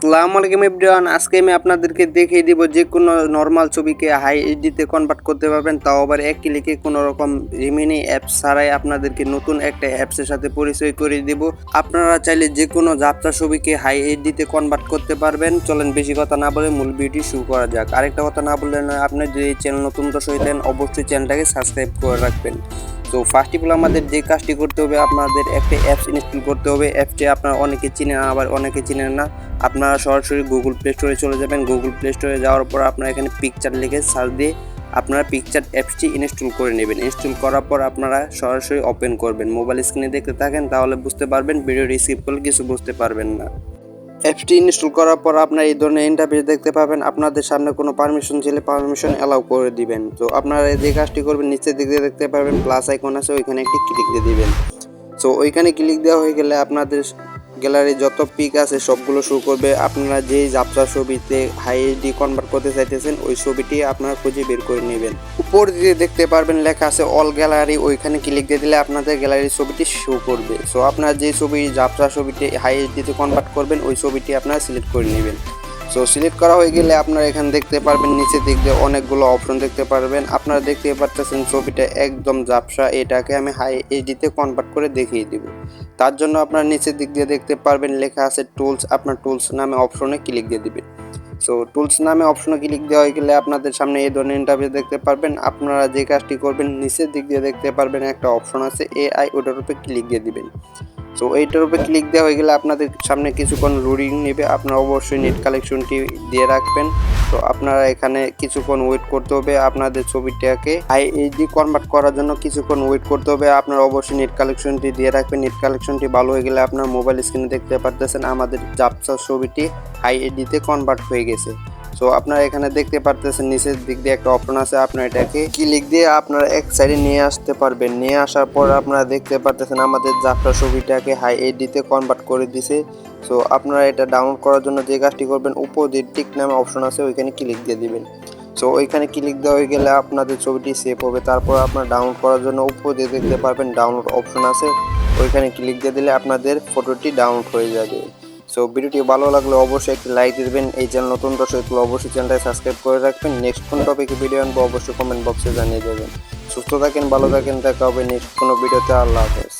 আসসালামু আলাইকুম এভরিওয়ান। আজকে আমি আপনাদেরকে দেখিয়ে দিব যে কোনো নর্মাল ছবিকে হাই এইচডিতে কনভার্ট করতে পারবেন, তাও আবার এক ক্লিকে কোনো রকম রিমিনি অ্যাপস ছাড়াই। আপনাদেরকে নতুন একটা অ্যাপসের সাথে পরিচয় করে দিব। আপনারা চাইলে যে কোনো যাত্রা ছবিকে হাই এইচডিতে কনভার্ট করতে পারবেন। চলেন বেশি কথা না বলে মূল ভিডিও শুরু করা যাক। আরেকটা কথা না বললে নয়, আপনি যদি এই চ্যানেল নতুন দর্শক হইতেন অবশ্যই চ্যানেলটাকে সাবস্ক্রাইব করে রাখবেন। তো ফার্স্ট অফ অল আমাদের যে কাজটি করতে হবে, আপনাদের একটা অ্যাপস ইনস্টল করতে হবে। অ্যাপসটি আপনারা অনেকে চিনেন, আবার অনেকে চিনেন না। আপনারা সরাসরি গুগল প্লে স্টোরে চলে যাবেন। গুগল প্লে স্টোরে যাওয়ার পর আপনারা এখানে পিকচার লিখে সার্চ দিয়ে আপনারা পিকচার অ্যাপসটি ইনস্টল করে নেবেন। ইনস্টল করার পর আপনারা সরাসরি ওপেন করবেন। মোবাইল স্ক্রিনে দেখতে থাকেন, তাহলে বুঝতে পারবেন। ভিডিও স্কিপ করলে কিছু বুঝতে পারবেন না। অ্যাপসটি ইনস্টল করার পর আপনারা এই ধরনের ইন্টারফেস দেখতে পাবেন। আপনাদের সামনে কোনো পারমিশন ছিল, পারমিশন অ্যালাউ করে দিবেন। তো আপনারা যে কাজটি করবেন, নিচের দিক দিয়ে দেখতে পারবেন প্লাস আইকন আছে, ওইখানে একটি ক্লিক দিয়ে দিবেন। সো ওইখানে ক্লিক দেওয়া হয়ে গেলে আপনাদের গ্যালারি যত পিক আছে সবগুলো শো করবে। আপনারা যেই যাত্রা ছবিতে হাই এইচডি কনভার্ট করতে চাইতেছেন ওই ছবিটি আপনারা খুঁজে বের করে নেবেন। উপর দিয়ে দেখতে পারবেন লেখা আছে অল গ্যালারি, ওইখানে ক্লিক দিয়ে দিলে আপনাদের গ্যালারির ছবিটি শো করবে। সো আপনারা যে ছবি যাত্রা ছবিটি হাই এইচডিতে কনভার্ট করবেন ওই ছবিটি আপনারা সিলেক্ট করে নেবেন। সো সিলেক্ট করা হয়ে গেলে আপনারা এখানে দেখতে পারবেন নিচের দিক দিয়ে অনেকগুলো অপশন দেখতে পারবেন। আপনারা দেখতে পাচ্ছেন ছবিটা একদম ঝাপসা, এটাকে আমি হাই এইচডিতে কনভার্ট করে দেখিয়ে দিব। তার জন্য আপনারা নিচের দিক দিয়ে দেখতে পারবেন লেখা আছে টুলস, আপনার টুলস নামে অপশনে ক্লিক দিয়ে দিবেন। সো টুলস নামে অপশনে ক্লিক দেওয়া হয়ে গেলে আপনাদের সামনে এই ধরনের ইন্টারফেস দেখতে পারবেন। আপনারা যে কাজটি করবেন, নিচের দিক দিয়ে দেখতে পারবেন একটা অপশন আছে এআই, ওটার উপরে ক্লিক দিয়ে দিবেন। সো এইটার উপরে ক্লিক দেওয়া হয়ে গেলে আপনাদের সামনে কিছুক্ষণ লোডিং নেবে। আপনারা অবশ্যই নেট কালেকশনটি দিয়ে রাখবেন। তো আপনারা এখানে কিছুক্ষণ ওয়েট করতে হবে। আপনাদের ছবিটাকে হাই এইচডি কনভার্ট করার জন্য কিছুক্ষণ ওয়েট করতে হবে। আপনারা অবশ্যই নেট কালেকশনটি দিয়ে রাখবেন। নেট কালেকশনটি ভালো হয়ে গেলে আপনার মোবাইল স্ক্রিনে দেখতে পারতেছেন আমাদের যাত্রা ছবিটি হাই এইচডিতে কনভার্ট হয়ে গেছে। সো আপনারা এখানে দেখতে পারতেছেন নিচের দিক দিয়ে একটা অপশন আছে, আপনারা এটাকে ক্লিক দিয়ে আপনারা এক সাইডে নিয়ে আসতে পারবেন। নিয়ে আসার পর আপনারা দেখতে পারতেছেন আমাদের যাত্রা ছবিটাকে হাই এইচডিতে কনভার্ট করে দিছে। সো আপনারা এটা ডাউনলোড করার জন্য যে কাজটি করবেন, উপর দিয়ে টিক নামে অপশন আছে, ওইখানে ক্লিক দিয়ে দিবেন। সো ওইখানে ক্লিক দেওয়া হয়ে গেলে আপনাদের ছবিটি সেভ হবে। তারপর আপনারা ডাউনলোড করার জন্য উপর দিয়ে দেখতে পারবেন ডাউনলোড অপশন আছে, ওইখানে ক্লিক দিয়ে দিলে আপনাদের ফটোটি ডাউনলোড হয়ে যাবে। সো ভিডিওটি ভালো লাগলে অবশ্যই একটি লাইক দিবেন। এই চ্যানেল নতুন দর্শক অবশ্যই চ্যানেলটা সাবস্ক্রাইব করে রাখবেন। নেক্সট কোন টপিকে ভিডিও আনবো অবশ্যই কমেন্ট বক্সে জানিয়ে দেবেন। সুস্থ থাকেন, ভালো থাকেন, দেখা হবে নেক্সট কোনো ভিডিওতে। আল্লাহ হাফেজ।